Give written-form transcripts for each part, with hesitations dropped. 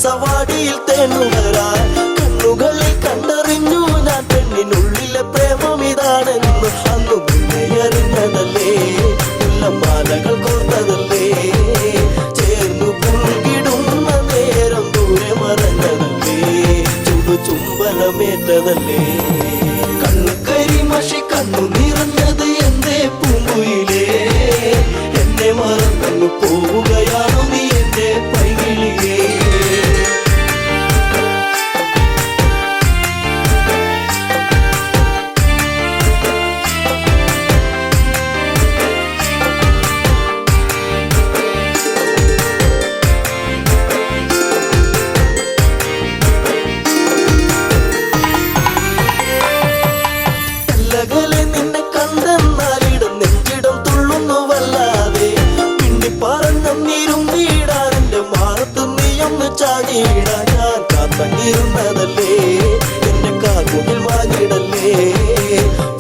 സവാടിയിൽ തേനുകരാൻ കണ്ണുകളിൽ കണ്ടറിഞ്ഞു ഞാൻ പെണ്ണിനുള്ളിലെ പ്രേമം ഇതാണെന്ന് അന്നു മുന്നേ അറിഞ്ഞതല്ലേ മുല്ലമാലകൾ കോർത്തതല്ലേ ചേർന്നു പുൽകിടുന്ന നേരം ദൂരെ മറഞ്ഞതല്ലേ ചുംബനമേറ്റതല്ലേ കണ്ണു കരിമഷി കണ്ണു നിറഞ്ഞത് എന്തേ പൂങ്കുയിലേ എന്നെ മറന്നു പോവുകയാണോ നീ എന്റെ പൈകിളിയേ ഞാൻ കാത്തങ്ങിരുന്നതല്ലേ എന്റെ കാർമുകിൽ വാങ്ങിടല്ലേ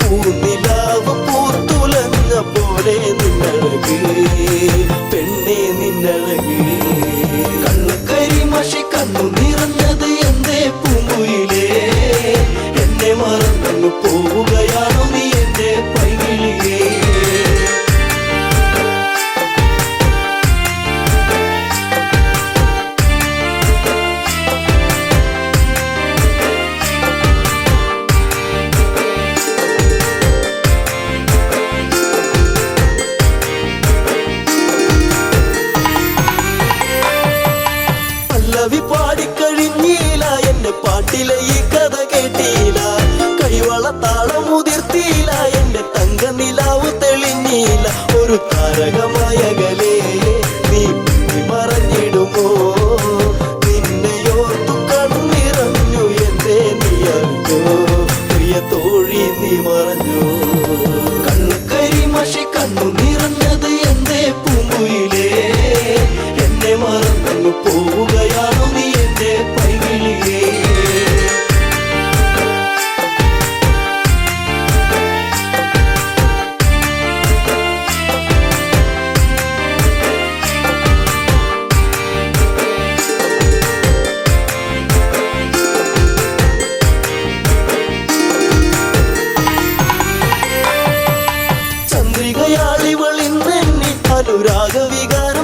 പൂനിലാവ് പൂത്തുലഞ്ഞ പോലെ നിന്നഴക് പെണ്ണെ നിന്നഴക് കണ്ണു കരിമഷി കണ്ണു നിറഞ്ഞത് എന്തേ പൂങ്കുയിലേ എന്നെ മറന്നു പോവുകയാണോ നീ എന്റെ പൈകിളിയേ പാടിക്കഴിഞ്ഞീല എന്റെ പാട്ടിലെ ഈ കഥ കേട്ടീല കൈവള താളമുതിർത്തീല എന്റെ തങ്ക നിലാവ് തെളിഞ്ഞീല ഒരു താരകമായകലേ നീ മറഞ്ഞിടുമോ നിന്നെയോർത്തു കണ്ണിറഞ്ഞു എന്തേ നീ അറിഞ്ഞോ പ്രിയ തോഴി നീ മറഞ്ഞു കണ്ണു കരിമഷി കണ്ണു നിറഞ്ഞത് എന്തേ പൂങ്കുയിലേ എന്നെ മറന്നു പോവുകയാണോ നീ എന്റെ പൈകിളിയേ ചന്ദ്രികയാളിവളിന്നെന്നി അനുരാഗവികാര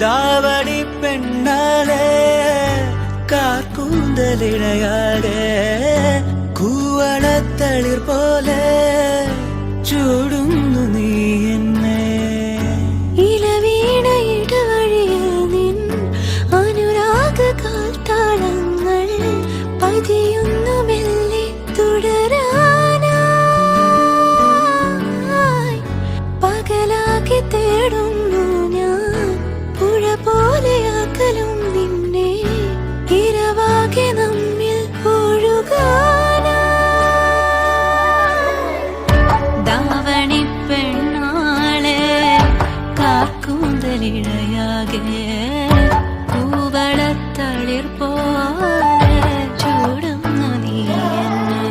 ദാവണി പെണ്ണാളെ കാക്കൂന്തലിണയാടെ കൂവളത്തളിർ പോലെ ചൂടുന്നു നീ എന്നെ ഇലവീണയിടവഴിയിൽ നിൻ അനുരാഗ കാൽത്താളങ്ങൾ പതിയുന്നു മെല്ലെ തുടരാനായി പകലാക്കി തേടുന്നു ഞാൻ പുഴ പോലെ അകലും നിന്നെ ഇരവാകെ നമ്മിൽ ദാവണി പെണ്ണാളെ കാക്കൂന്തലിഴയാകെ പൂവളത്തളിർ പോലെ ചൂടുന്നു നീ എന്നെ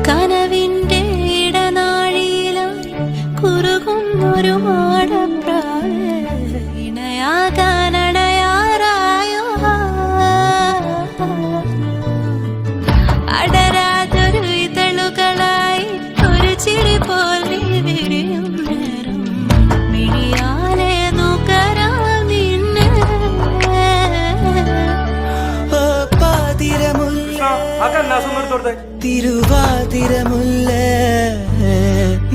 കനവിന്റെ ഇടനാഴിയിലായി കുറുകുന്നൊരു മാടപ്രാവ് ഇണയാകാനണയാറായോ അടരാതൊരു ഇതളുകളായി ഒരു ചിരി പോലെ വിരിയും നേരം മിഴിയാലെ നുകരാം നിന്നെ തിരുവാതിരമുല്ല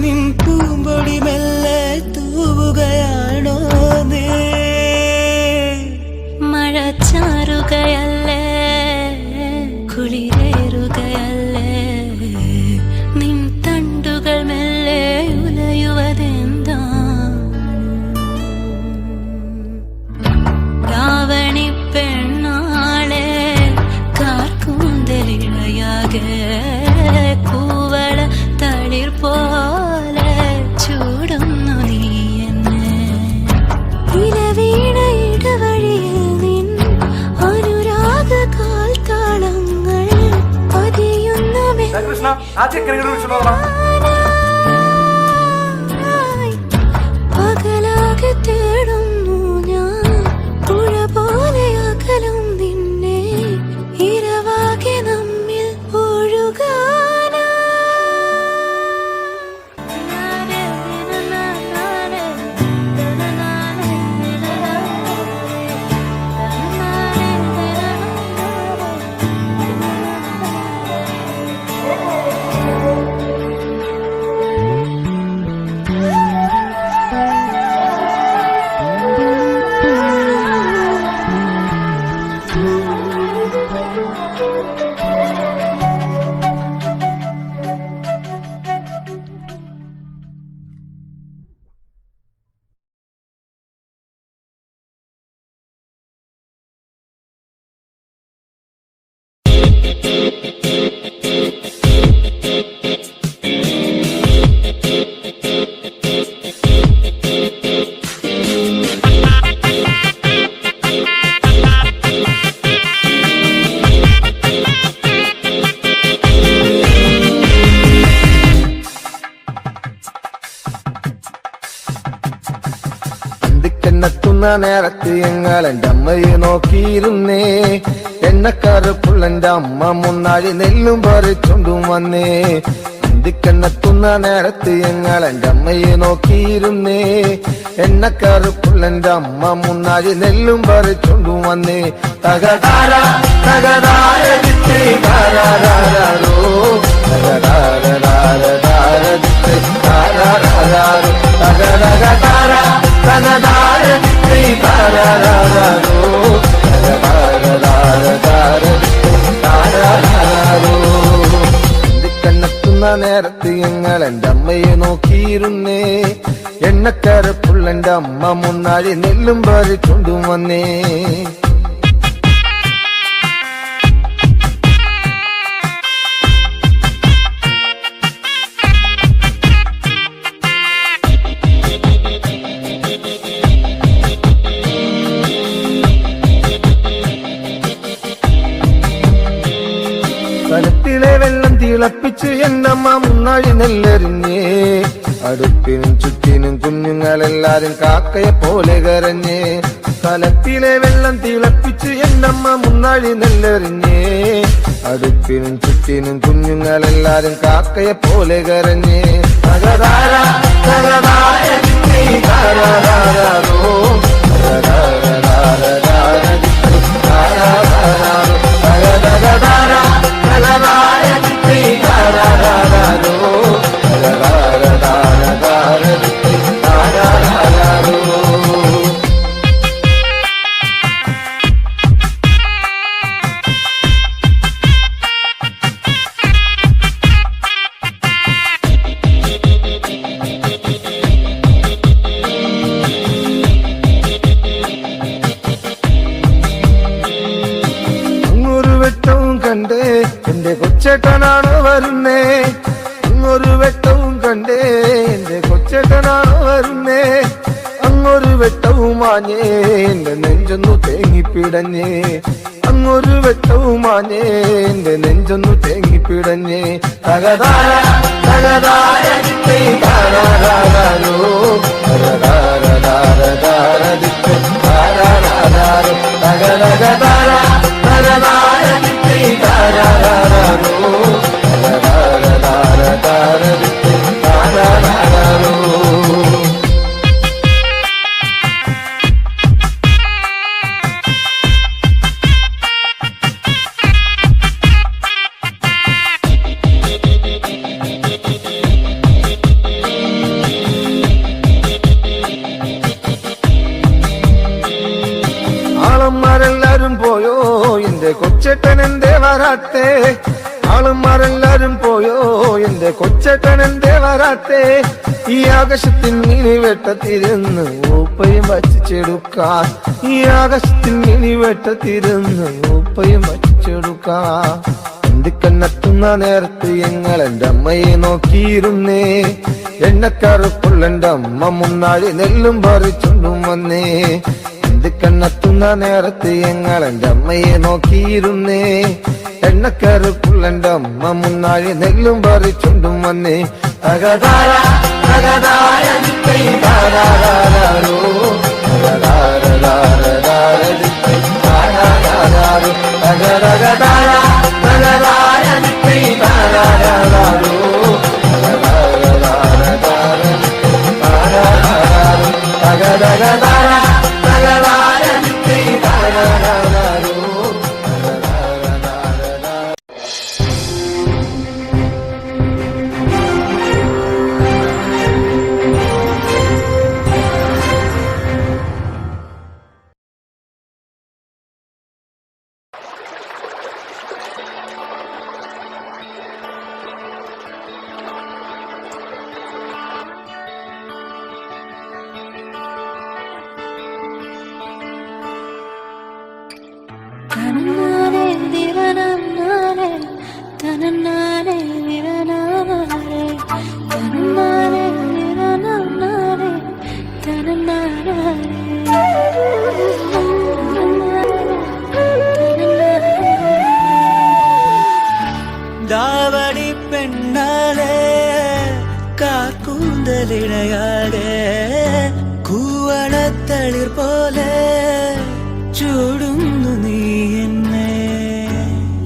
നിൻ പൂമ്പൊടി മെല്ലെ തൂവുകയാണോ നീ മഴച്ചാറുകയല്ലേ കുളിരേറുകയല്ലേ നിൻ തണ്ടുകൾ മെല്ലെ ഉലയുവതെന്താ ദാവണി പെണ്ണാളെ കാർക്കൂന്തലിഴയാകെ കൂവള തളിർ പോലെ ചൂടുന്നു നീ എന്നെ ഇലവീണയിടവഴിയിൽ നിൻ അനുരാഗ കാൽത്താളങ്ങൾ പതിയുന്നു പകലാകെ തേടുന്നു ഞാൻ പുഴ പോലെ അകലും നിന്നെ ഇരവാകെ നമ്മിൽ എന്നെത്തുന്ന നേരത്ത് ഞങ്ങൾ എന്റെ അമ്മയെ നോക്കിയിരുന്നേ എണ്ണക്കറുപ്പുള്ളെന്റെ അമ്മ മുന്നാഴി നെല്ലും പറിച്ചോണ്ടും വന്നേ അന്തിക്കെന്നെത്തുന്ന നേരത്ത് ഞങ്ങൾ എന്റെ അമ്മയെ നോക്കിയിരുന്നേ എണ്ണക്കറുപ്പുള്ളെന്റെ അമ്മ മുന്നാഴി നെല്ലും പറിച്ചോണ്ടും വന്നേ തകതാര തകതാര ദിത്തേ താരാരാരോ തകതാര ദിത്തേ താരാരാരോ തകതകതാര തകതാര ദിത്തേ താരാരാരോ തകതാര ദിത്തേ താരാരാരോ അന്തിക്കെന്നെത്തുന്ന കണ്ണെത്തുന്ന നേരത്ത് ഞങ്ങൾ എൻ്റെ അമ്മയെ നോക്കിയിരുന്നേ എണ്ണക്കരപ്പുള്ള എൻ്റെ അമ്മ മുന്നാഴി നെല്ലും പറിച്ചുകൊണ്ടു വന്നേ കലത്തിലെ വെള്ളം തിളപ്പിച്ച് എന്നമ്മ മുന്നാഴി നെല്ലെറിഞ്ഞേ അടുപ്പിനും ചുറ്റിനും കുഞ്ഞുങ്ങളെല്ലാരും കാക്കയെ പോലെ കരഞ്ഞേ കലത്തിലെ വെള്ളം തിളപ്പിച്ച് എന്നമ്മ മുന്നാഴി നെല്ലെറിഞ്ഞേ അടുപ്പിനും ചുറ്റിനും കുഞ്ഞുങ്ങളെല്ലാരും കാക്കയെ പോലെ കരഞ്ഞേ തകതാര തകതാര താരാരാരോ കണ്ടേ എന്റെ കൊച്ചേട്ടനാണോ വരുന്നേ അങ്ങൊരു വെട്ടവും കണ്ടേ എന്റെ കൊച്ചേട്ടനാണോ വരുന്നേ അങ്ങൊരു വെട്ടവും മാഞ്ഞേ എന്റെ നെഞ്ചൊന്നു തേങ്ങിപ്പിടഞ്ഞേ അങ്ങൊരു വെട്ടവും മാഞ്ഞേ എന്റെ നെഞ്ചൊന്നു തേങ്ങിപ്പിടഞ്ഞേ തകതാര തകതാര താരാരാരോ തകതകതാര ആളന്മാരെല്ലാരും പോയോ എന്റെ കൊച്ചേട്ടൻ എന്തേ വരാത്തേ ആളന്മാരെല്ലാരും പോയോ എന്റെ കൊച്ചേട്ടൻ എന്തേ വരാത്തേ ഈ ആകാശത്തിൻ മിനി വെട്ടത്തിരുന്ന് ഊപ്പയും വച്ചിച്ചെടുക്കാൻ ഈ ആകാശത്തിൻ മിനി വെട്ടത്തിരുന്ന് ഊപ്പയും വച്ചിച്ചെടുക്കാൻ എന്തിക്കന്നെത്തുന്ന നേരത്ത് ഞങ്ങൾ എൻ്റെ അമ്മയെ നോക്കിയിരുന്നേ എണ്ണക്കറുപ്പുള്ള എൻ്റെ അമ്മ മുന്നാഴി നെല്ലും പറിച്ചുകൊണ്ടും വന്നേ കണ്ണെത്തുന്ന നേരത്ത് ഞങ്ങൾ എൻ്റെ അമ്മയെ നോക്കിയിരുന്നേ എണ്ണക്കറുപ്പുള്ള എൻ്റെ അമ്മ മുന്നാഴി നെല്ലും പറിച്ചുകൊണ്ടും വന്നേ തകതാര തകതാര താരാരാരോ തകതകതാര തകതാര താരാരാരോ തകതകതാര തനന്നാനെ ദിവനാനെ തനന്നാനെ വിവനാനെ തനന്നാനെ ദിവനാനെ തനന്നാനെ ദാവടി പെണ്ണാളെ കാക്കൂന്തലിണയാളെ കൂവണത്തളിർ പോലെ ചൂടുന്നു നീ എന്നെ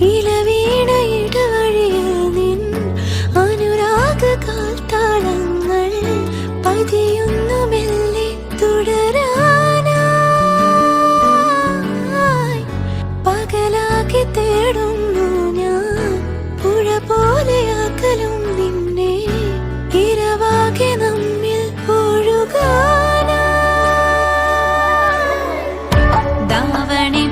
ഇലവീണയുടെ വഴിയിൽ നിൻ അനുരാഗ കാൽത്താളങ്ങൾ പതിയുന്നു മെല്ലെ തുടരാനായി പകലാക്കി തേടുന്നു ഞാൻ പുഴ പോലെ അകലും നിന്നെ ഇരവാകെ നമ്മിൽ ഒഴുകാനായി ദാവണി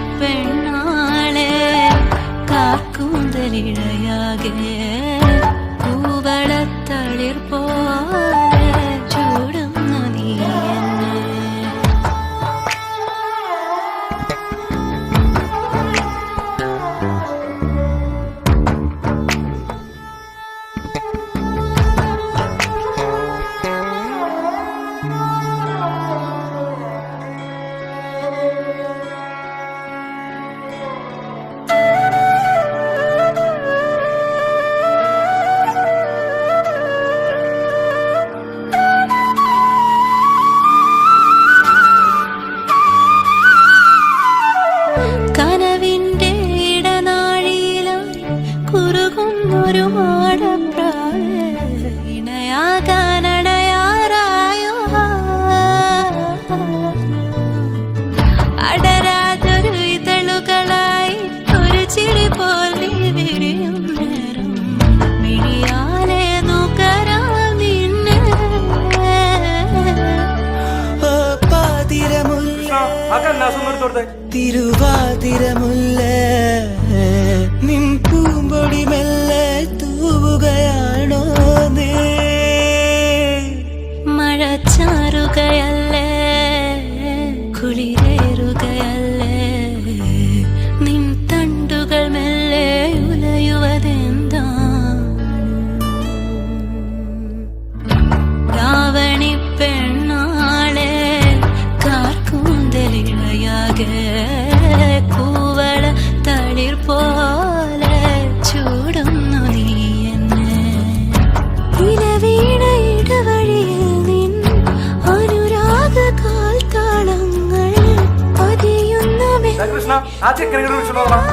കൃഷ്ണ ആ ചെക്കനെ വിളിച്ചോളാം.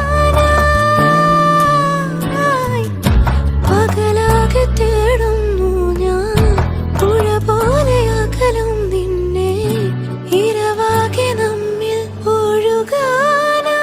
പകലാകെ തേടുന്നു ഞാൻ പുഴ പോലെ അകലും നിന്നെ ഇരവാകെ നമ്മിൽ ഒഴുകാനാ.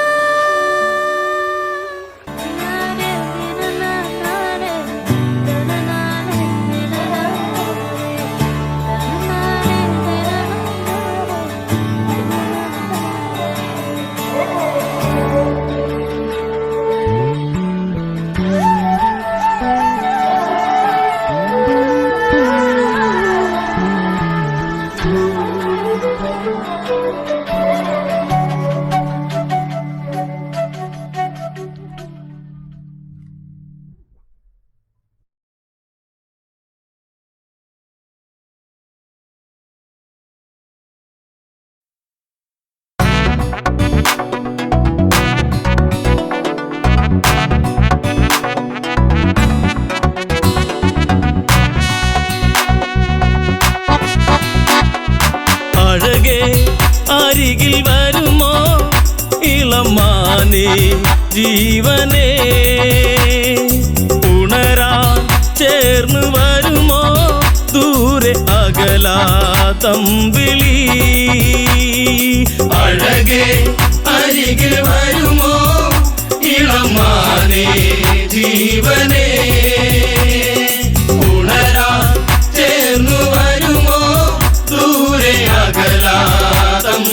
അഴകേ അരികിൽ വരുമോ ഇളമാനേ ജീവനേ, ഉണരാൻ ചേർന്ന് വരുമോ ദൂരെ അകലാതമ്പിളി. അഴകേ അരികിൽ വരുമോ ഇളമാനേ ജീവനേ, ഉണരാൻ ചേർന്നു വരുമോ ദൂരെ അകലാതമ്പിളി.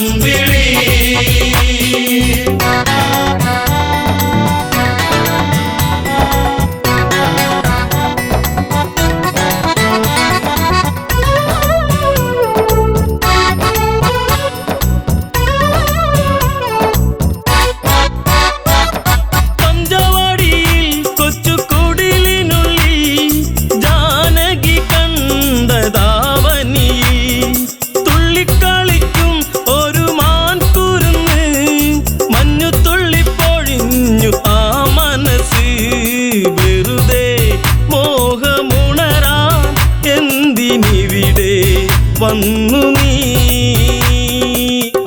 വന്നു നീ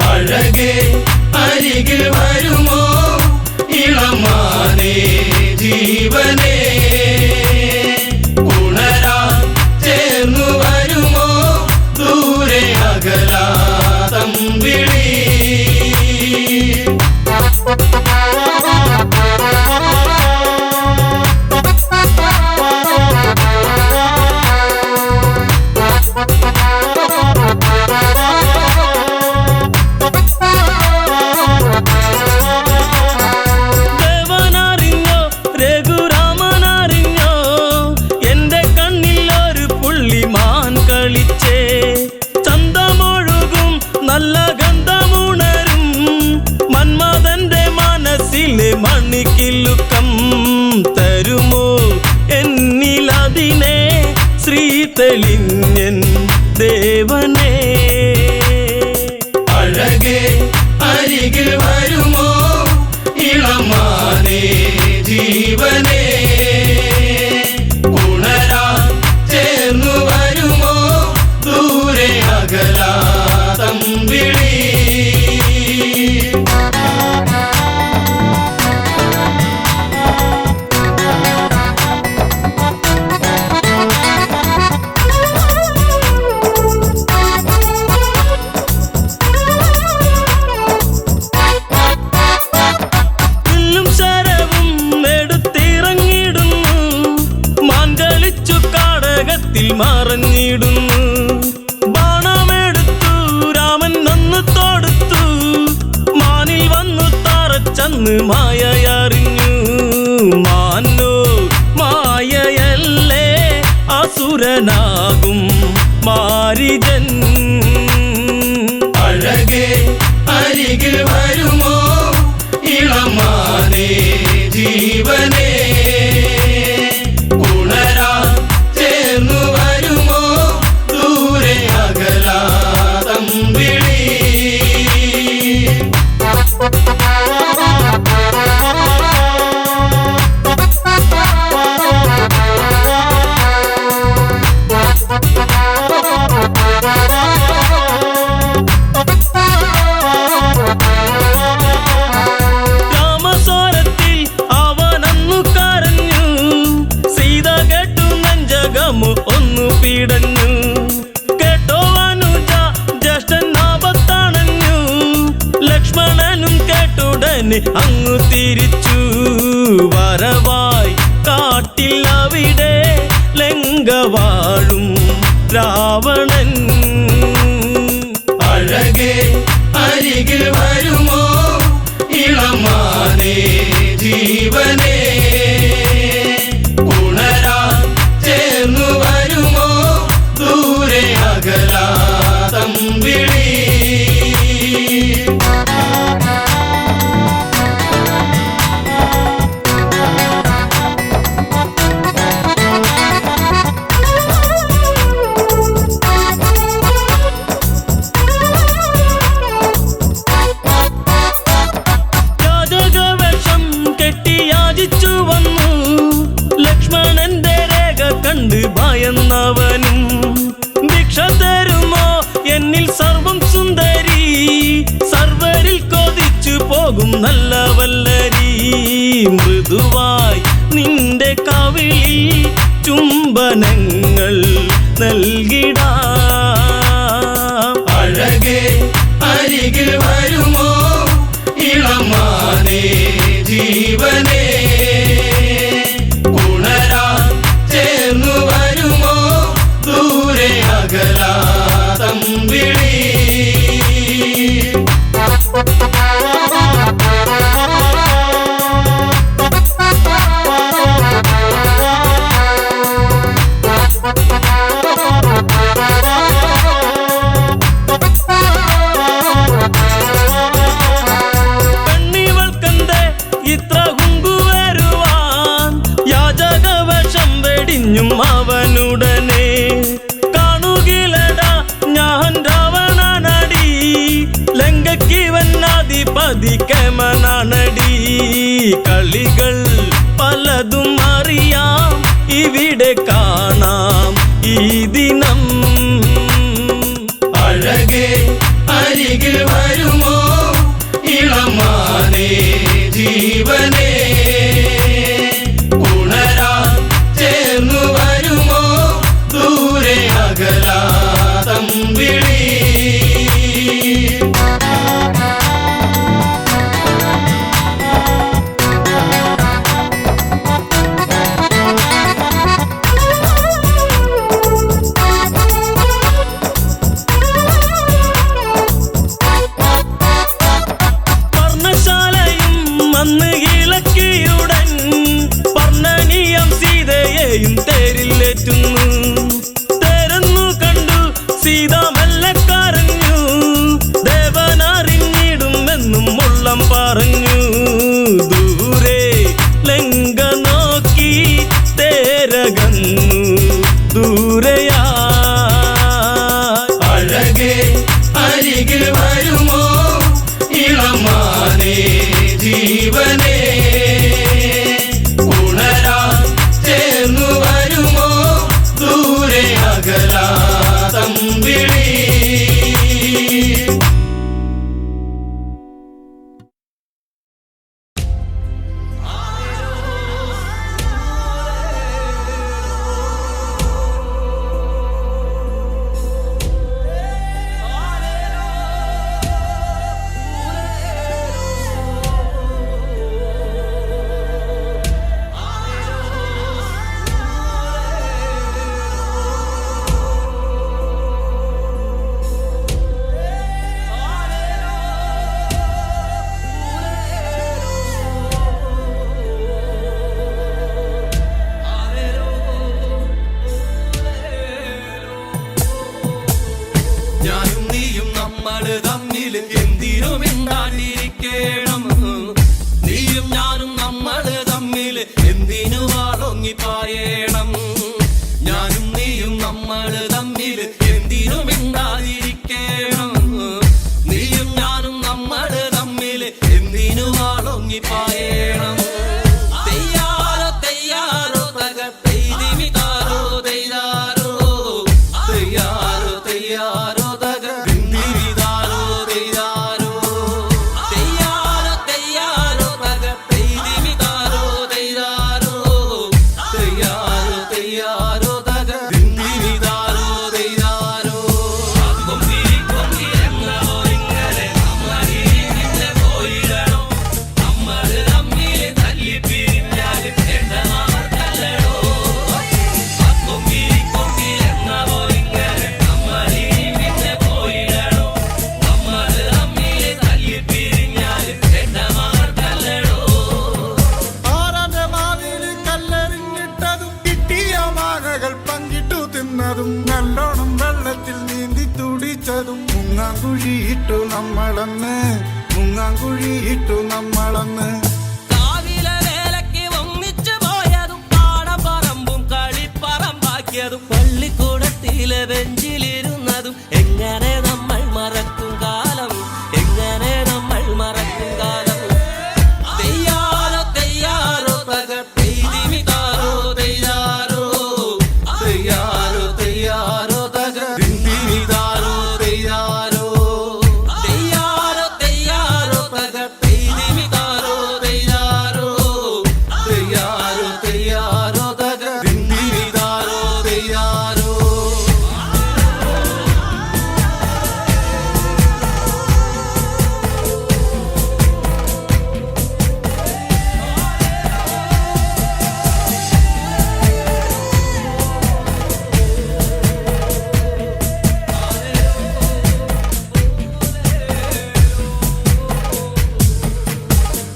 അഴകേ അരികിൽ വരുമോ ഇളമാനേ ജീവനേ, ഉണരാൻ ചേർന്നു വരുമോ ദൂരെ അകലാതമ്പിളി. നല്ല ഗന്ധമുണരും മന്മഥന്റെ മനസ്സിലെ മണിക്കിലുക്കം തരുമോ എന്നിലതിനെ ശ്രീ തെളിഞ്ഞൻ ദേവനേ. അഴകേ അരികിൽ വരുമോ ഇളമാനേ ജീവനേ, ഉണരാൻ ചേർന്നു വരുമോ ദൂരെ അകലാതമ്പിളി. മറഞ്ഞിടുന്നു ബാണമെടുത്തു രാമൻ നന്ന് തൊടുത്തു, മാനിൽ വന്നു തറച്ചന്ന് മായയറിഞ്ഞു. മാനോ മായയല്ലേ അസുരനാകും മാരിജൻ. അഴകേ അരികിൽ വരുമോ ഇളമാനേ ജീവനേ, ഉണരാൻ ചേർന്നു വരുമോ ദൂരെ അകലാതമ്പിളി. പിടഞ്ഞു. കേട്ടോ അനുജ ജ്യേഷ്ഠൻ ആപത്താണഞ്ഞു. ലക്ഷ്മണനും കേട്ടുടനെ അങ്ങു തിരിച്ചു. വരവായി കാട്ടിൽ അവിടെ ലങ്ക വാഴും രാവണൻ. അഴകേ അരികിൽ വരുമോ ഇളമാനേ ജീവനേ. ഉണരാൻ ചേർന്നു വരുമോ ദൂരെ അകലാ തമ്പിളി. ലക്ഷ്മണന്റെ രേഖ കണ്ട് ഭയന്നവനും ഭിക്ഷ തരുമോ എന്നിൽ സർവം സുന്ദരി. സർവരിൽ കൊതിച്ചു പോകും നല്ല വല്ലരി. മൃദുവായി നിന്റെ കവിളിൽ ചുംബനങ്ങൾ നൽകിടാം. അഴകേ അരികിൽ വരുമോ ഇളമാനേ ജീവനേ. ഉണരാൻ ചേർന്നു വരുമോ ദൂരെ അകലാ തമ്പിളി. പെണ്ണിവൾക്കെന്തേ ഇത്ര കുങ്കുവരുവാൻ. യാചകവശം വെടിഞ്ഞും അവനുടനെ. കാണുകിലടാ ഞാൻ രാവണനടി. ലങ്കയ്ക്ക് വന്നാധിപതി കേമനാണടി. കളികൾ പലതും അറിയാം ഇവിടെ കാണാം ഈ ദിനം. അഴകേ അരികിൽ വരുമോ ഇളമാനേ ജീവനേ. ഉണരാൻ ചേർന്നു വരുമോ ദൂരെ അകലാ തമ്പിളി. അന്ന് ഇളക്കിയുടൻ പർണ്ണനീയം സീതയെയും തേരിലേറ്റുന്നു. തേരെന്നു കണ്ടു സീത മെല്ലെ കരഞ്ഞു. ദേവനറിഞ്ഞിടുമെന്നും ഉള്ളം പറഞ്ഞു. ദൂരെ ലങ്ക നോക്കി തേരകന്നു ദൂരയാ. അഴകേ അരികിൽ വരുമോ ഇളമാനേ ജീവനേ. ഉണരാൻ ചേർന്നു വരുമോ ദൂരെ അകലാ തമ്പിളി. ഞാനും നീയും നമ്മള് തമ്മിൽ എന്തിനും മിണ്ടാണ്ടിരിക്കണം. നീയും ഞാനും നമ്മള് തമ്മിൽ എന്തിനു വാളൊങ്ങിപ്പായണം. ഞാനും നീയും നമ്മള് തമ്മിൽ എന്തിനും മിണ്ടാതിരിക്കണം. നീയും ഞാനും നമ്മള് തമ്മിൽ എന്തിനു വാളൊങ്ങിപ്പായണം. തെയ്യാറോ തെയ്യാറോ തക തെയ്തിമിതാരോ തെയ്യാറോ. തെയ്യാറോ തെയ്യാറോ തക തെയ്തിമിതാരോ തെയ്യാറോ. തെയ്യാറോ കുഴിയിട്ടു നമ്മളന്ന് മുങ്ങാങ്കുഴിയിട്ടു നമ്മളന്ന് കാവിലെ വേലയ്ക്ക് ഒന്നിച്ചു പോയതും പാടപ്പറമ്പും കളിപ്പറമ്പാക്കിയതും പള്ളിക്കൂടത്തിലെ ബെഞ്ചിലിരുന്നതും എങ്ങനെ നമ്മൾ മറക്കും കാലം എങ്ങനെ നമ്മൾ മറക്കും കാലം തെയ്യാറോ തെയ്യാറോ തകർത്തിമിതാരോ തെയ്യാറോ തെയ്യാറോ തെയ്യാറോ തകർത്തിമിതാരോ തെയ്യാറോ തെയ്യാറോ തെയ്യാറോ തകർത്തിമിതാരോ തെയ്യാറോ തെയ്യാറോ തെയ്യാറോ തകർത്തിമിതാരോ തെയ്യാറോ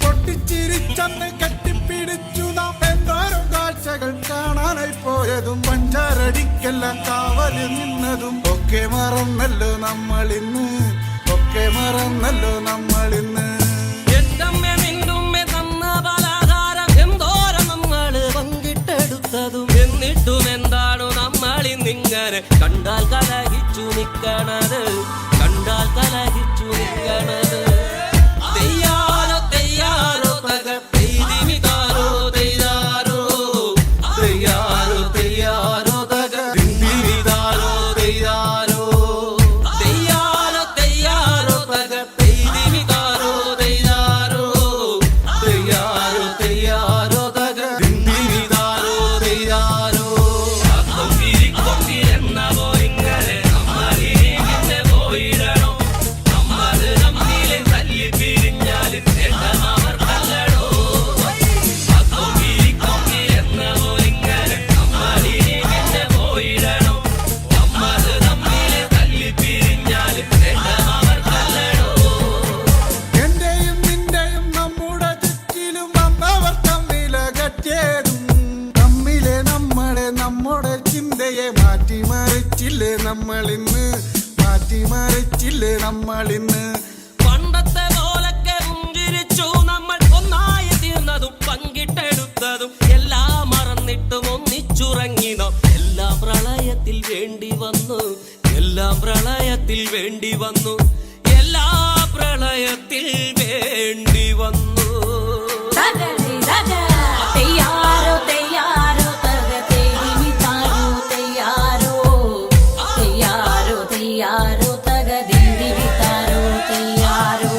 പൊട്ടിച്ചിരിച്ചന്ന് കെട്ടിപ്പിടിച്ചു നാം എന്തോരം കാഴ്ചകൾ കാണാനായി പോയതും പഞ്ചാരടിക്കെല്ലാം കാവല് നിന്നതും ഒക്കെ മറന്നല്ലോ നമ്മളിന്ന് ഒക്കെ മറന്നല്ലോ നമ്മളിന്ന് എന്തമ്മ നിന്നുമ്മ തന്ന പലഹാരം എന്തോരം നമ്മള് പങ്കിട്ടെടുത്തതും എന്നിട്ടും എന്താണു നമ്മളിന്നിങ്ങനെ കണ്ടാൽ കലഹിച്ചു നിക്കണത് കണ്ടാൽ കലഹിച്ചു നിക്കണത് തെയ്യാറോ തെയ്യാറോ തകർത്തിമിതാരോ തെയ്യാറോ തെയ്യാറോ തെയ്യാറോ തകർത്തിമിതാരോ തെയ്യാറോ തെയ്യാറോ തെയ്യാറോ തകർത്തിമിതാരോ തെയ്യാറോ തെയ്യാറോ തെയ്യാറോ തകർത്തിമിതാരോ തെയ്യാറോ കൊണ്ടിരിക്കൊണ്ടിരുന്ന പോയിങ്ങനെ നമ്മളിങ്ങനെ പോയിടണോ നമ്മള് തമ്മില് തല്ലി പിരിഞ്ഞാല് നേട്ടം അവർക്കല്ലടോ കൊണ്ടിരിക്കൊണ്ടിരുന്ന പോയിങ്ങനെ നമ്മളിങ്ങനെ പോയിടണോ നമ്മള് തമ്മില് തല്ലി പിരിഞ്ഞാല് നേട്ടം അവർക്കല്ലടോ എന്റെയും നിന്റെയും നമ്മുടെ ചുറ്റിലും വന്നവർ തമ്മിലകറ്റേതും തമ്മിലെ നമ്മളെ നമ്മുടെ ചിന്തയെ മാറ്റിമറിച്ചില്ലേ നമ്മളിന്ന് മാറ്റിമറിച്ചില്ലേ നമ്മളിന്ന് പണ്ടത്തെ പോലൊക്കെ പുഞ്ചിരിച്ചു നമ്മൾ ഒന്നായി തീർന്നതും പങ്കിട്ടെടുത്തതും എല്ലാം മറന്നിട്ടും ഒന്നിച്ചുറങ്ങി നാം എല്ലാം പ്രളയത്തിൽ വേണ്ടി വന്നു എല്ലാം പ്രളയത്തിൽ വേണ്ടി വന്നു എല്ലാ പ്രളയത്തിൽ വേണ്ടി വന്നു തെയ്യാറോ തെയ്യാറോ തകതിമിതാരോ തെയ്യാറോ തെയ്യാറോ തെയ്യാറോ തകതിമിതാരോ തെയ്യാറോ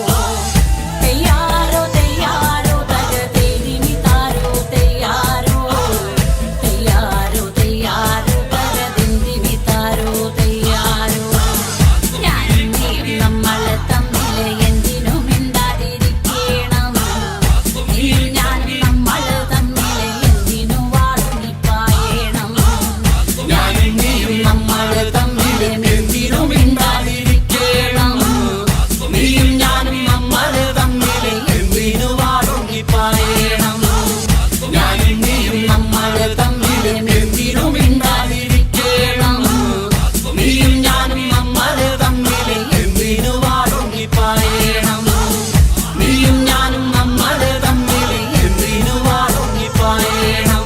തെയ്യാറോ തെയ്യാറോ തകതിമിതാരോ തെയ്യാറോ തെയ്യാറോ തെയ്യാറോ തകതിമിതാരോ തെയ്യാറോ ഞാനും നീയും നമ്മള് തമ്മില് എന്തിനും മിണ്ടാതിരിക്കണം നീയും ഞാനും നമ്മള് തമ്മില് എന്തിനു വാളുനിപ്പായണം ഞാനും നീയും നമ്മള് തമ്മില് എന്തിനു മിണ്ടാതിരിക്കണം നീയും ഞാനും നമ്മള് തമ്മില് എന്തിനു വാളുനിപ്പായണം ഞാനും നീയും നമ്മള് തമ്മില് എന്തിനു മിണ്ടാതിരിക്കണം നീയും ഞാനും നമ്മള് തമ്മില് എന്തിനു വാളുനിപ്പായണം നീയും ഞാനും നമ്മള് തമ്മില് എന്തിനു വാളുനിപ്പായണം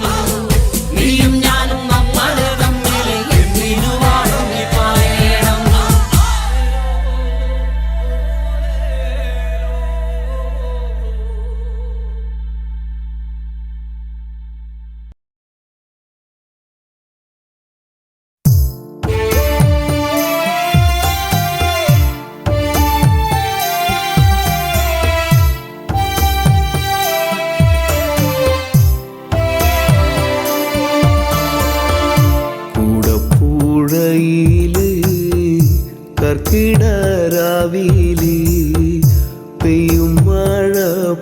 നീയും ഞാനും നമ്മള് തമ്മില് എന്തിനു വാളുനിപ്പായണം കൂടപ്പുഴയില് കർക്കിടരാവില് പെയ്യും മഴ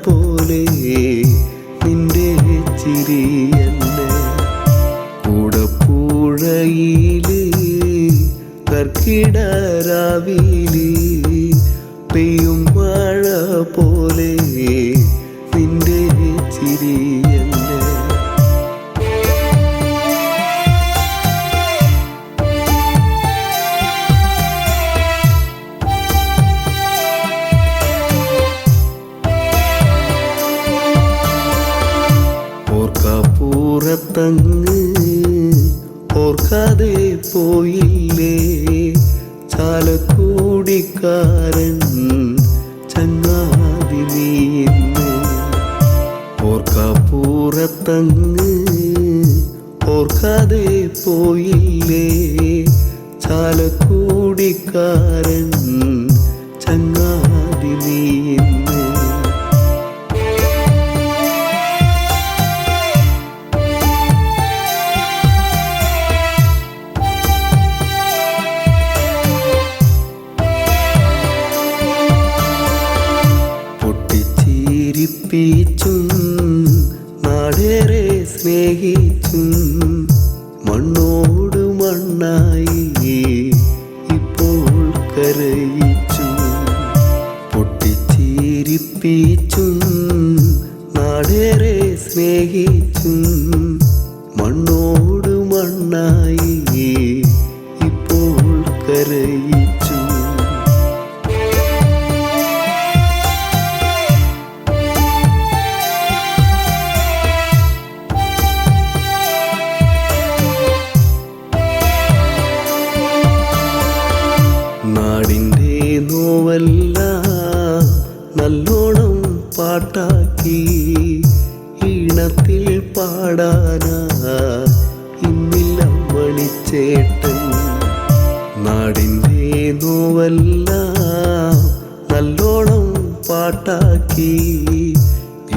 പോലെ നിന്റെ ചിരിയല്ലേ കൂടപ്പുഴയില് കർക്കിടരാവില് പെയ്യും മഴ പോലെ നിന്റെ ചിരിയല്ലേ ഓർക്കാതെ പോയില്ലേ ചാലക്കുടിക്കാരൻ ചങ്ങാതി നീന്ന് ഓർക്കാപ്പൂറത്തങ്ങ് ഓർക്കാതെ പോയില്ലേ ചാലക്കുടിക്കാരൻ ചങ്ങാതി നീന്ന് പൊട്ടിച്ചിരിപ്പിച്ചും നാടേറെ സ്നേഹിച്ചും മണ്ണോട് മണ്ണായി ഇപ്പോൾ കരയിച്ചു പൊട്ടിച്ചിരിപ്പിച്ചും നാടേറെ സ്നേഹിച്ചും മണ്ണോട് മണ്ണായി ഇപ്പോൾ കരയിച്ചു നാടിൻ്റെ നോവെല്ലാം നല്ലോണം പാട്ടാക്കി ഈണത്തിൽ പാടാനാ ഇന്നില്ല മണിച്ചേട്ടൻ നാടിൻ്റെ നോവെല്ലാം നല്ലോണം പാട്ടാക്കി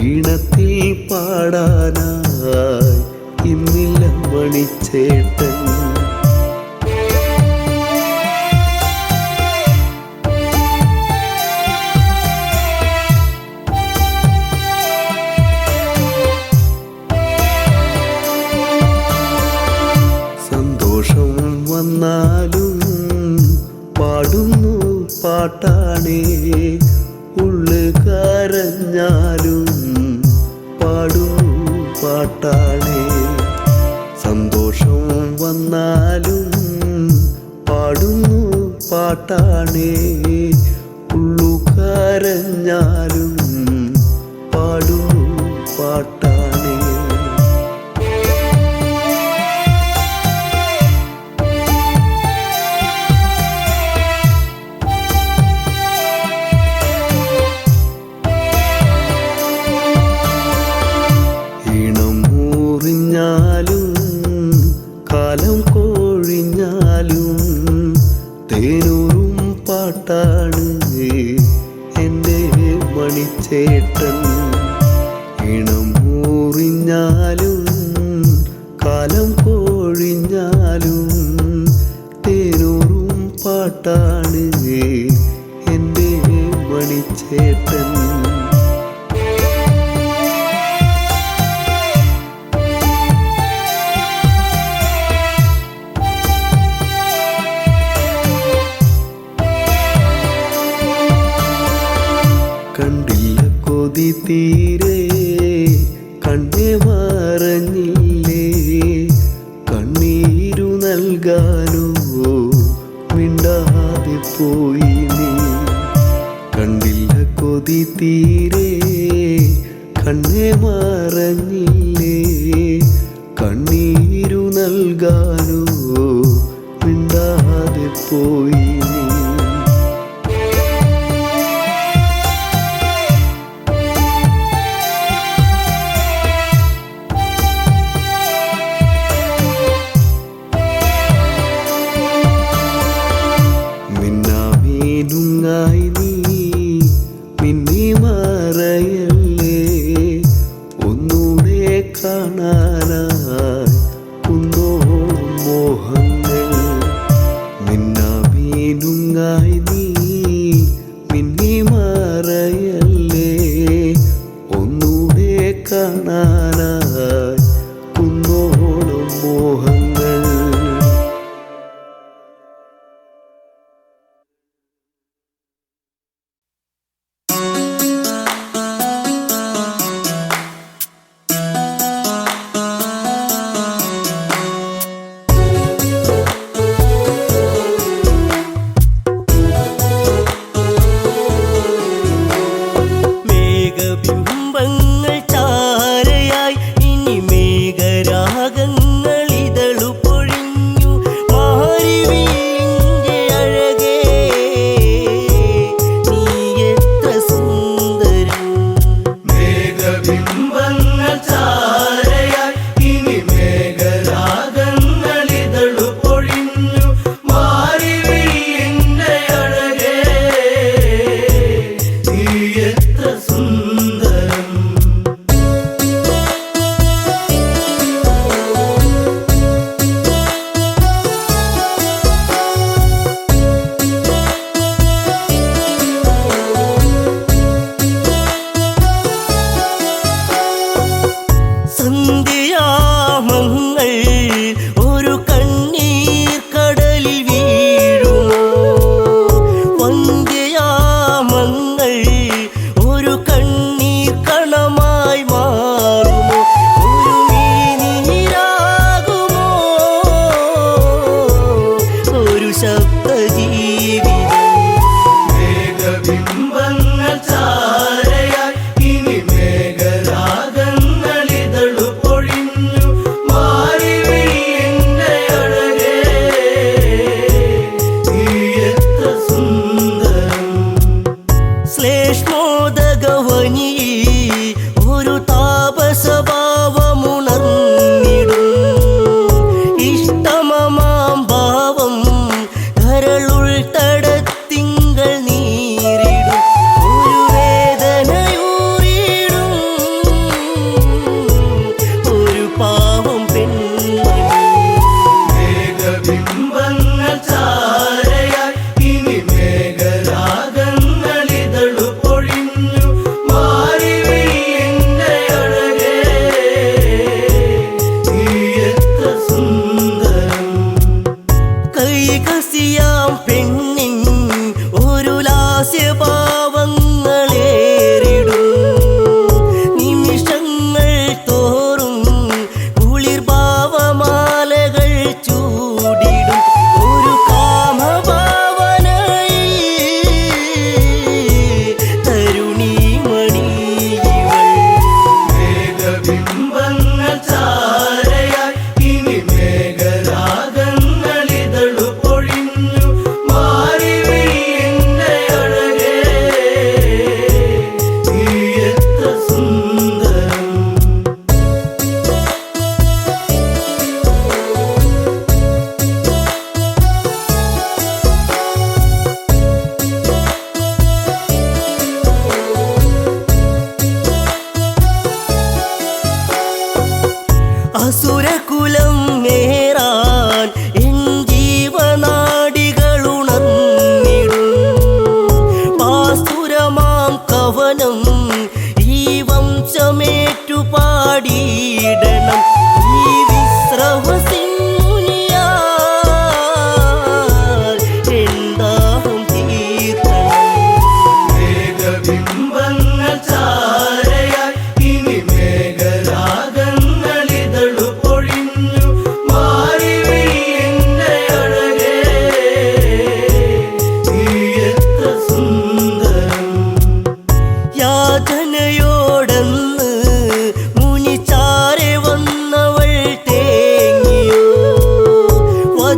ഈണത്തിൽ പാടാനായി ഇന്നില്ല മണിച്ചേട്ടൻ സന്തോഷം വന്നാലും പാടുന്നു പാട്ടാണേ ഉള്ളു കരഞ്ഞാലും പാടുന്നു പാട്ടാണേ സന്തോഷം വന്നാലും പാടുന്നു പാട്ടാണേ ഉള്ളു കരഞ്ഞാലും പാടുന്നു പാട്ടാണേ കാലം കോഴിഞ്ഞാലും തേനൂറും പാട്ടാണ് എൻ്റെ മണിച്ചേട്ടൻ ഇണം മൂറിഞ്ഞാലും കാലം കോഴിഞ്ഞാലും തേനൂറും പാട്ടാണ് എൻ്റെ മണിച്ചേട്ടൻ കണ്ടില്ല കൊതി തീരെ കണ്ണേ മറഞ്ഞില്ലേ കണ്ണീരു നൽകാനോ മിണ്ടാതെ പോയി നീ കണ്ടില്ല കൊതി തീരെ കണ്ണേ മറഞ്ഞില്ലേ കണ്ണീരു നൽകാനോ മിണ്ടാതെ പോയി നീ മിന്നാമീനുങ്ങായി നീ മിന്നി മറയല്ലേ ഒന്നൂടെ കാണാനായി കുന്നോളം മോഹങ്ങൾ മിന്നാമീനുങ്ങായി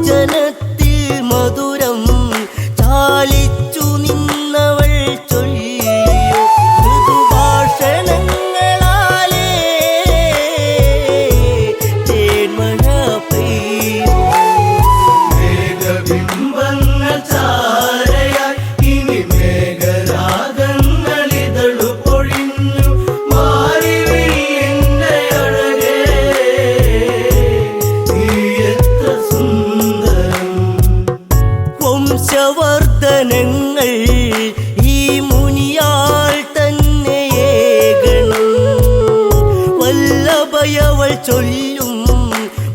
വചനത്തിൽ മധുരം ചാലിച്ചു നിന്നവൾ ചൊല്ലിയോ മൃദുഭാഷണങ്ങളാലേ തേന്മഴ പെയ്യോ മേഘബിംബങ്ങൾ ചാരയായി ഇനി മേഘരാഗങ്ങളിതളു പൊഴിഞ്ഞു മാറി എന്റെ അഴകേ നീ എത്ര സുന്ദരം വംശവർദ്ധനങ്ങൾ ഈ മുനിയാൾ തന്നെയേകണം വല്ലഭയവൾ ചൊല്ലും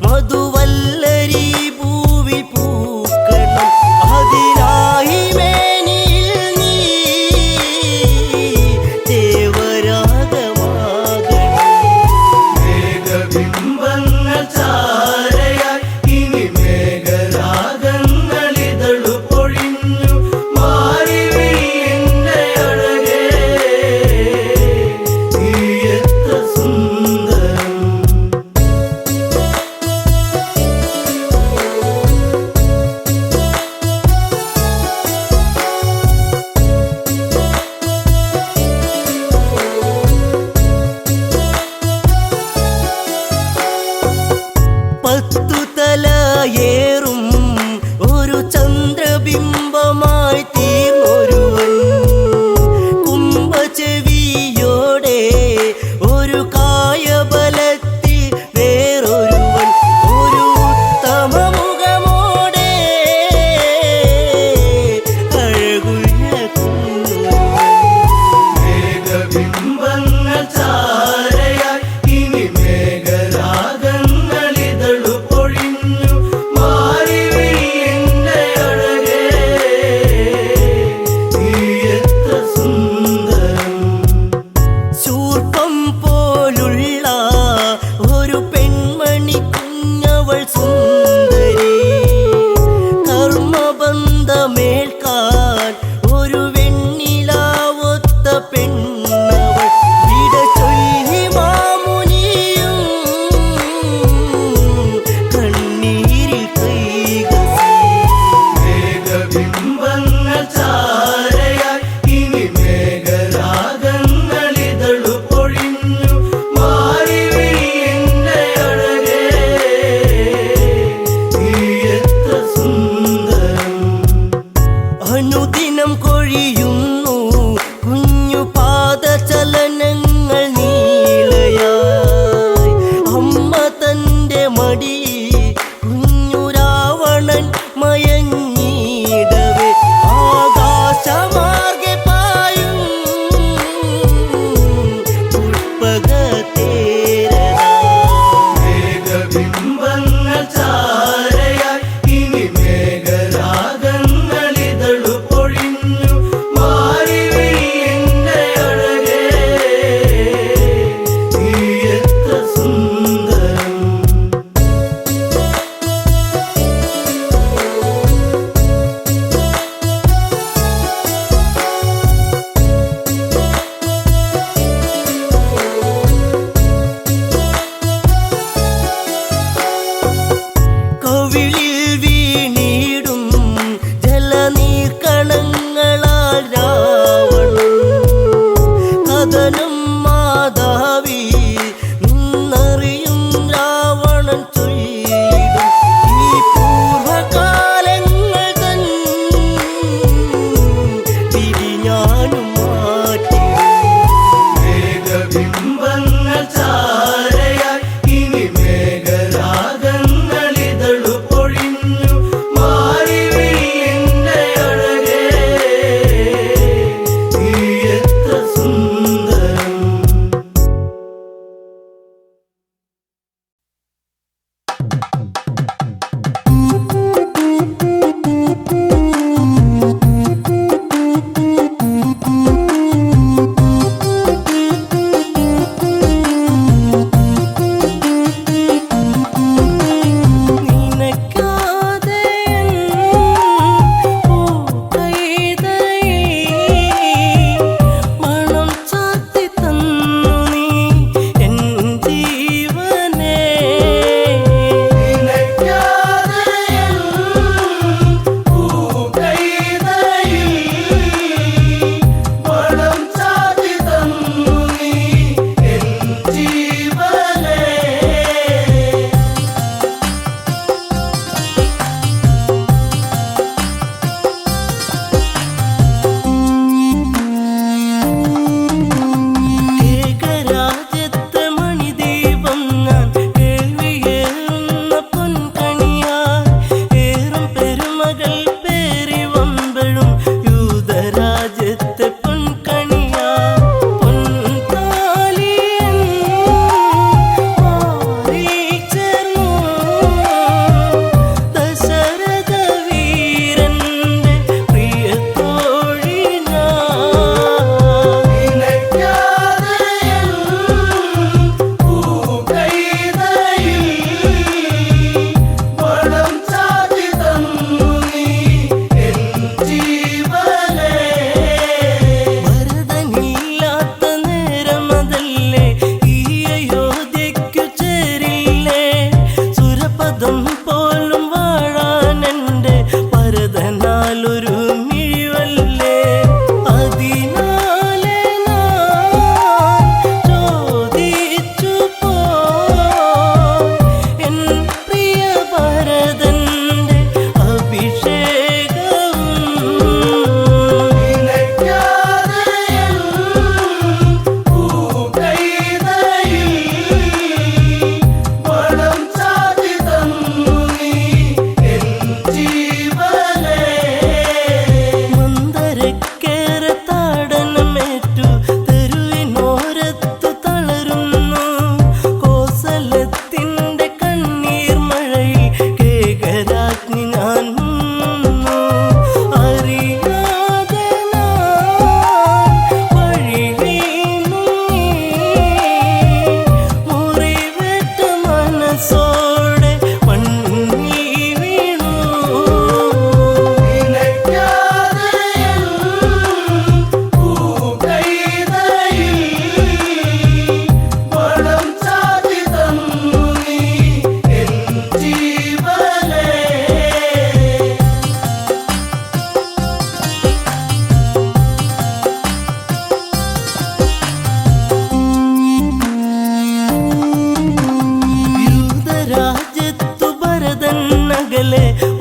മധുവല്ലരി പൂവിൽ പൂക്കണം അതിനായി മേനിൽ നീ ദേവരാഗമാകണം മേഘബിംബങ്ങൾ ചാരയായി ഇനി മേഘരാഗങ്ങളിതളു പൊഴിഞ്ഞു മാറി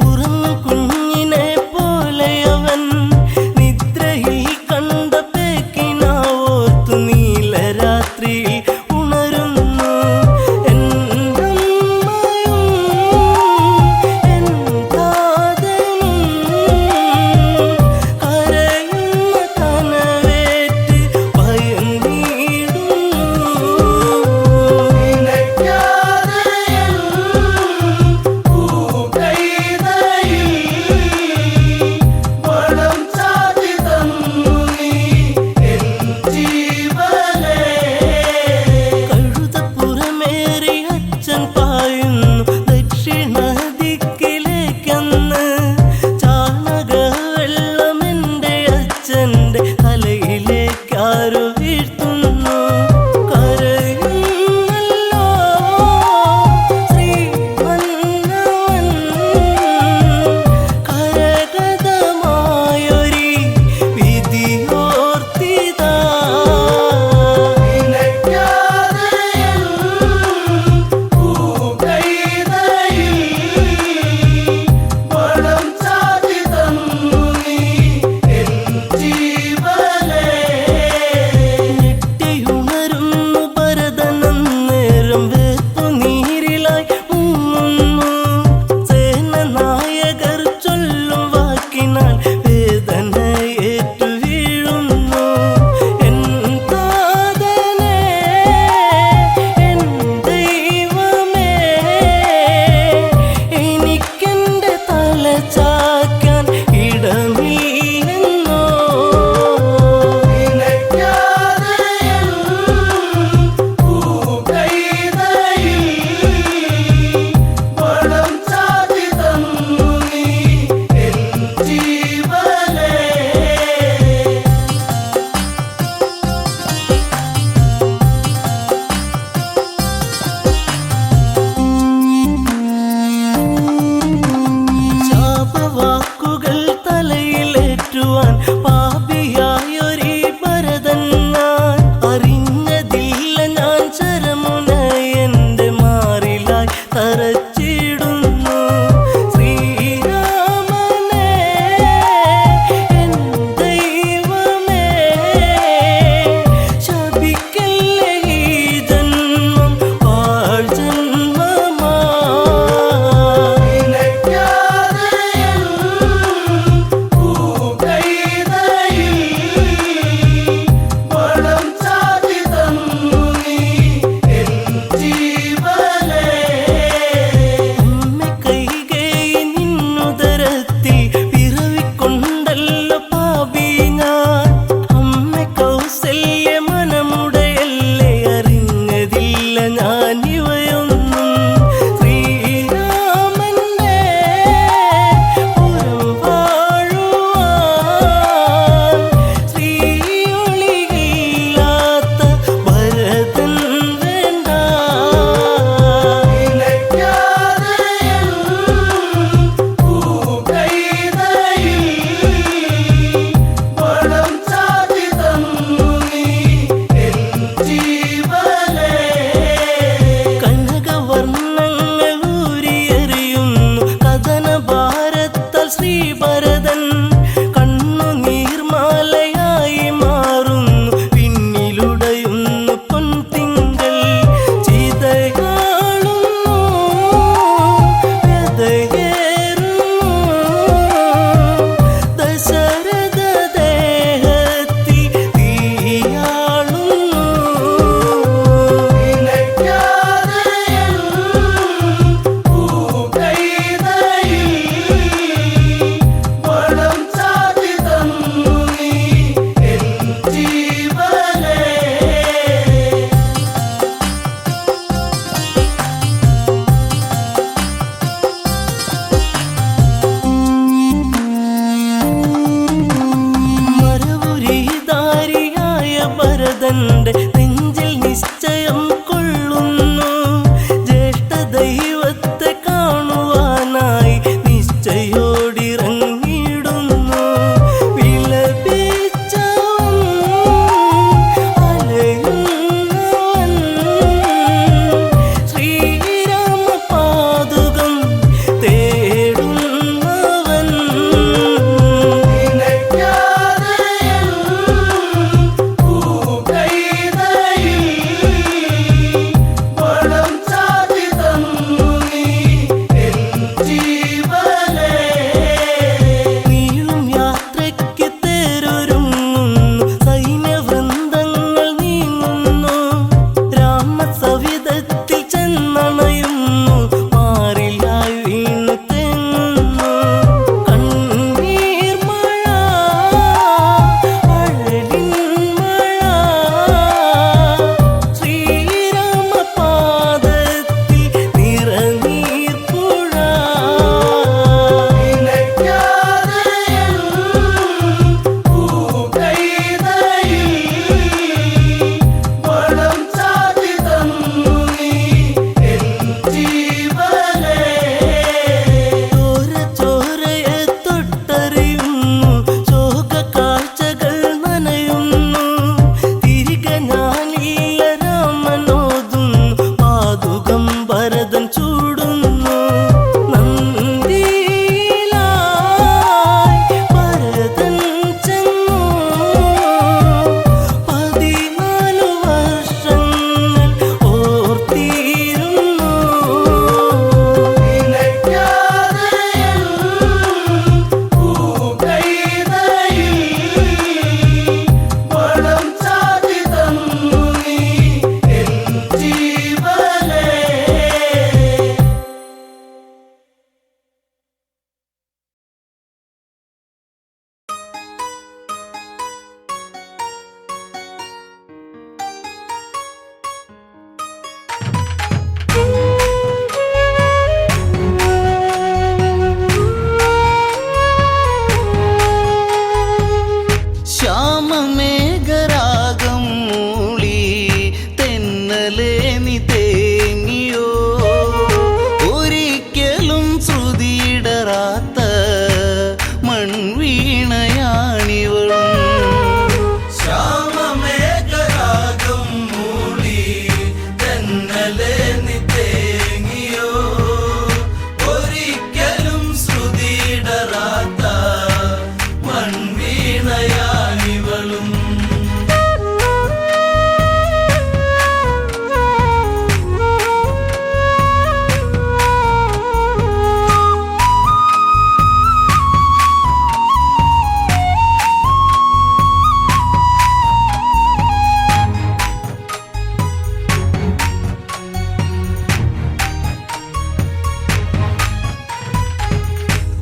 ഉറങ്ങും കുഞ്ഞിനെ പോലെയവൻ നിദ്രയിൽ കണ്ട പേക്കിനാവോർത്തു നീലരാത്രിയിൽ ഉണരുന്നു എന്നമ്മയും എൻ താതനും കരയുന്ന കനവേറ്റ് ഭയന്നിടുന്നു. കഴുതപ്പുറമേറി അച്ഛൻ പായുന്നു ദക്ഷിണ ദിക്കിലേക്കെന്ന് ചാണകവെള്ളമെന്റെ അച്ഛന്റെ തലയിലേക്കാരോ വീഴ്ത്തുന്നു. കരയുന്നല്ലോ ശ്രീമന്നവൻ കരഗതമായൊരി വിധിയോർത്തിതാ. ഞെട്ടിയുണരുന്നു ഭരതനന്നേരം വേർപ്പു നീരിലായി മുങ്ങുന്നു. സേനനായകർ ചൊല്ലും വാക്കിനാൽ വേദനയേറ്റു വീഴുന്നു. എൻ താതനേ, എൻ ദൈവമേ, എനിക്കെന്റെ തല ചായ്ക്കാൻ ഇടമില്ലെന്നോ. ശാപവാക്കുകൾ തലയിലേറ്റുവാൻ പാപിയായൊരീ ഭരതൻ ഞാൻ. അറിഞ്ഞതില്ല ഞാൻ ശരമുന എന്റെ മാറിലായി തറച്ചിടുന്നു. ശ്രീരാമനേ, എൻ ദൈവമേ, ശപിക്കല്ലേ ഈ ജന്മം പാഴ് ജന്മമാ. അമ്മ കൈകേയി നിന്നുദരത്തിൽ പിറവിക്കൊണ്ടല്ലോ പാപി ഞാൻ. അമ്മ കൗസല്യ മനമുടയല്ലേ അറിഞ്ഞതില്ല ഞാൻ ഇവയൊന്നും. ശ്രീരാമന്റെ പുരം വാഴുവാൻ ശ്രീയൊളിയില്ലാത്ത ഭരതൻ വേണ്ട. കനകവർണ്ണങ്ങൾ ഊരിയെറിയുന്നു കഥന ഭാരത്താൽ ശ്രീഭരതൻ. കണ്ണുനീർമാലയായി മാറുന്നു പിന്നിലുടയുന്നു പൊൻതിങ്കൾ. ചിതയാളുന്നു വ്യതയേറുന്നു ദശരഥ ദേഹത്തിൽ തീയാളുന്നു. മരവുരിധാരിയായ ഭരതന്റെ നെഞ്ചിൽ നിശ്ചയം കൊള്ളുന്നു. ജ്യേഷ്ഠ ദൈവത്തെ കാണുവാനായി നിശ്ചയോടിറങ്ങിയിടുന്നു. വിലപിച്ചവൻ അലയുന്നവൻ ശ്രീരാമപാദുകം തേടുന്നു.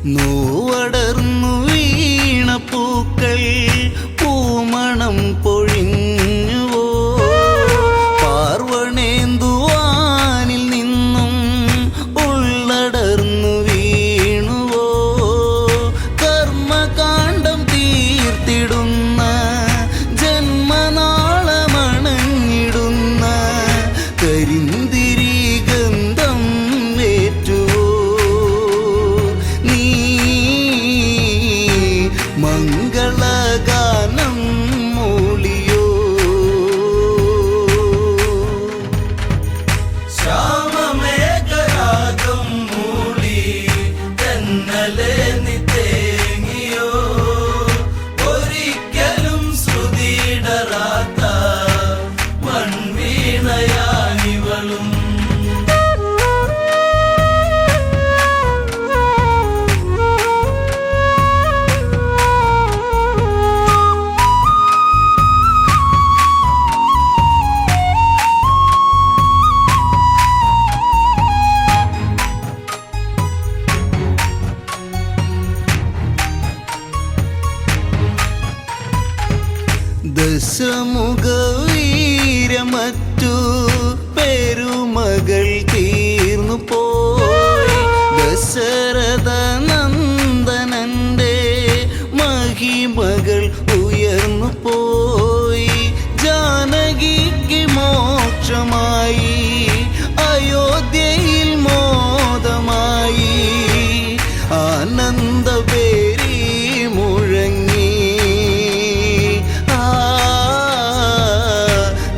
നോവടർന്നു വീണ പൂക്കൾ പൂമണം പൊഴിഞ്ഞുവോ പാർവണേന്തുവാനിൽ നിന്നും ഉള്ളടർന്നു വീണുവോ കർമ്മകാണ്ഡം തീർത്തിടുന്ന ജന്മനാളമണഞ്ഞിടുന്ന കരിന്തിരി ഗന്ധം ഏറ്റുവോ നീ മംഗളഗാനം മൂളിയോ ശ്യാമമേഘരാഗം മൂളി തെന്നലെ നീ തേങ്ങിയോ ഒരിക്കലും ശ്രുതിയിടറാത്ത മൺവീണയാനിവളും ദശമുഖ വീരമറ്റു പെരുമകൾ തീർന്നു പോയി ദശരഥ നന്ദനന്റെ മഹിമകൾ ഉയർന്നു പോയി ജാനകിക്ക് മോക്ഷമായി അയോധ്യയിൽ മോദമായി ആനന്ദപേരി മുഴങ്ങി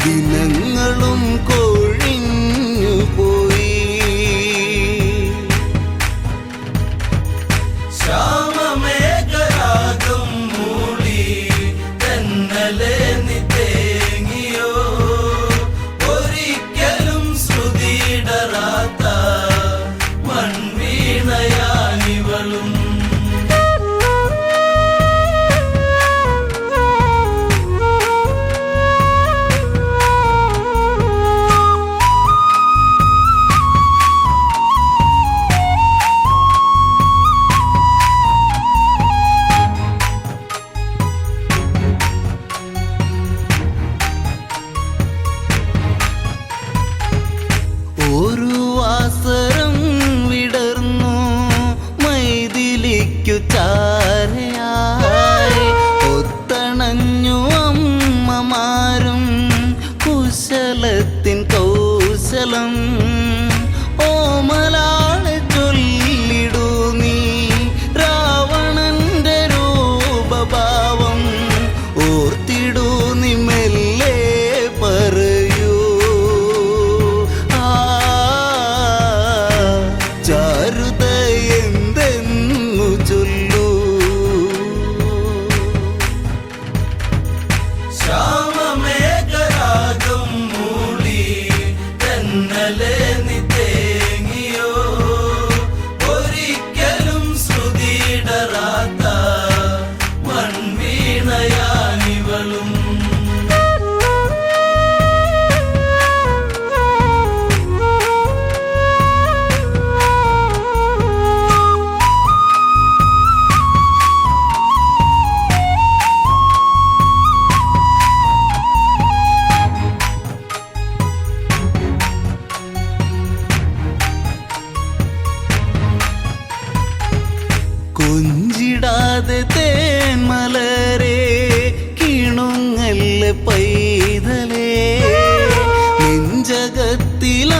ദിനങ്ങളും കൊഴിഞ്ഞു പോയി ശ്യാമമേഘരാഗം മൂളി തെന്നലെ നീ തേങ്ങിയോ ഒരിക്കലും ശ്രുതിയിടറാത്ത മൺവീണയാനിവളും ഒരു വാസരം വിടർന്നു മൈഥിലിക്കു ചാരയായി ഒത്തണഞ്ഞു അമ്മമാരും കുശലത്തിൻ കൗശലം ഓമലാളെ ചൊല്ലിടൂ നീ രാവണന്റെ രൂപഭാവം ഓർത്തിടൂ നീ മെല്ലെ പറയൂ ചാരുത എന്തെന്നു ചൊല്ലൂ ശ്യാമമേഘരാഗം മൂളി തെന്നലെ നീ തേങ്ങിയോ ഒരിക്കലും ശ്രുതിയിടറാത്ത മൺവീണയാനിവളും. 「കൊഞ്ചിടാതെ തേന്മലരെ കിണുങ്ങല്ല പൈതലേ നെഞ്ചകത്തിലന്നു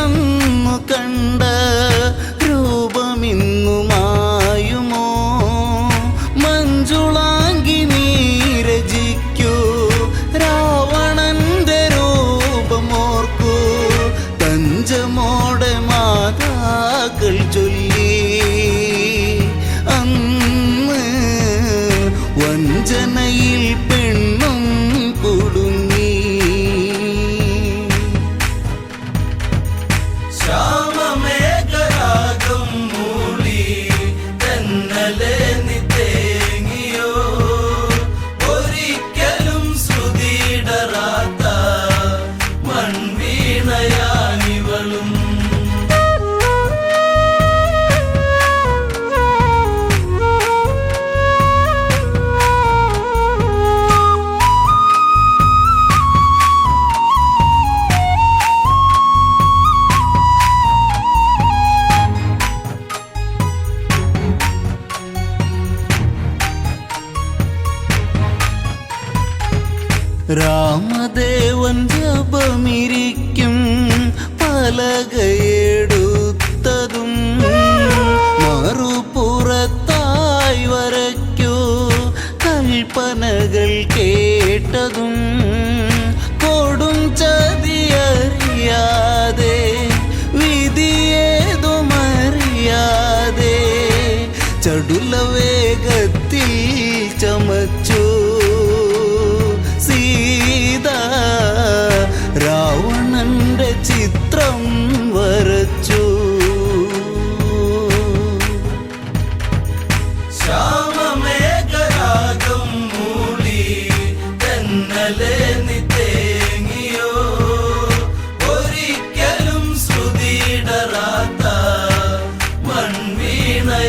കണ്ട രൂപമിന്നു മായുമോ മഞ്ജുളാങ്കി നീരജിക്കൂ രാവണന്റെ രൂപമോർക്കൂ തഞ്ചമോടെ മാതാക്കൾ ചൊല്ലി അന്ന് വഞ്ചനയിൽ പെണ്ണും കുടുങ്ങി ശ്യാമമേഘരാഗം മൂളി തെന്നലെ നീ തേങ്ങിയോ ഒരിക്കലും ശ്രുതിയിടറാത്ത മൺവീണയാനിവളും. രാമദേവൻ ജപമിരിക്കും പലകയെടുത്തതും മറുപുറത്തായി വരയ്ക്കൂ കൽപ്പനകൾ കേട്ടതും കൊടും ചതിയറിയാതെ വിധിയേതുമറിയാതെ ചടുല വേഗത്തിൽ ചമച്ചു സീത രാവണന്റെ ചിത്രം വരച്ചു. ശ്യാമമേഘരാഗം മൂളി തെന്നലെ നീ തേങ്ങിയോ ഒരിക്കലും ശ്രുതിയിടറാത്ത മൺവീണയാനിവളും.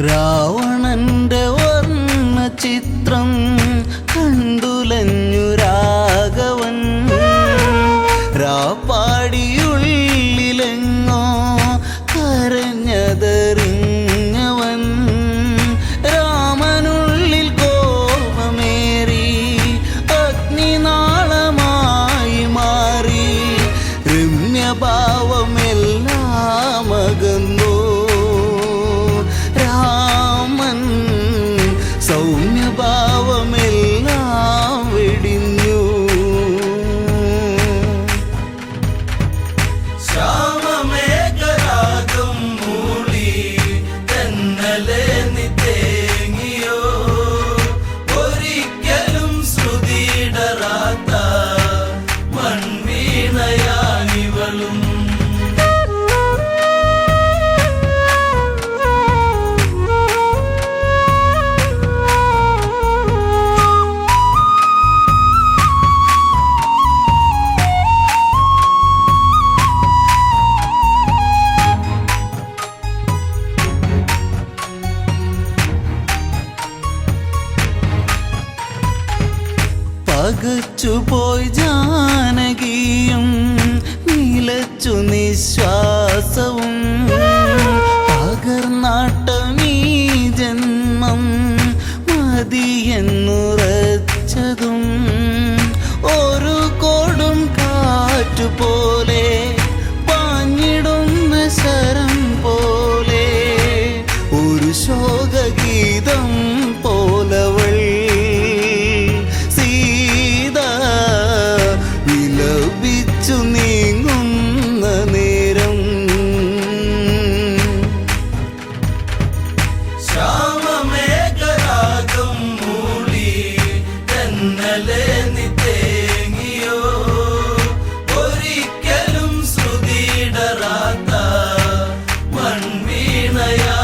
രാവണന്റെ വർണ്ണ ചിത്രം കണ്ടുലഞ്ഞു രാഘവൻ രാപ്പാടിയുള്ളിലെങ്ങോ കരഞ്ഞതറിഞ്ഞവൻ രാമനുള്ളിൽ കോപമേറി അഗ്നിനാളമായി മാറി രമ്യഭാവമെല്ലാം അകന്നു സൗമ്യഭാവമെല്ലാം വെടിഞ്ഞു. ശ്യാമമേഘരാഗം മൂളി തെന്നലെ നീ തേങ്ങിയോ ഒരിക്കലും ശ്രുതിയിടറാത്ത മൺവീണയാനിവളും. പകച്ചുപോയി ജാനകിയും നിലച്ചു നിശ്വാസവും പകർന്നാട്ടമീ ജന്മം മതിയെന്നുറച്ചതും ഒരു കൊടും കാറ്റുപോലെ പാഞ്ഞിടുന്ന ശരം പോലെ ഒരു ശോകഗീതം പോലവൾ വിലപിച്ചു നീങ്ങുന്ന നേരം. ശ്യാമമേഘരാഗം മൂളി തെന്നലെ നീ തേങ്ങിയോ ഒരിക്കലും ശ്രുതിയിടറാത്ത മൺവീണയാനിവളും.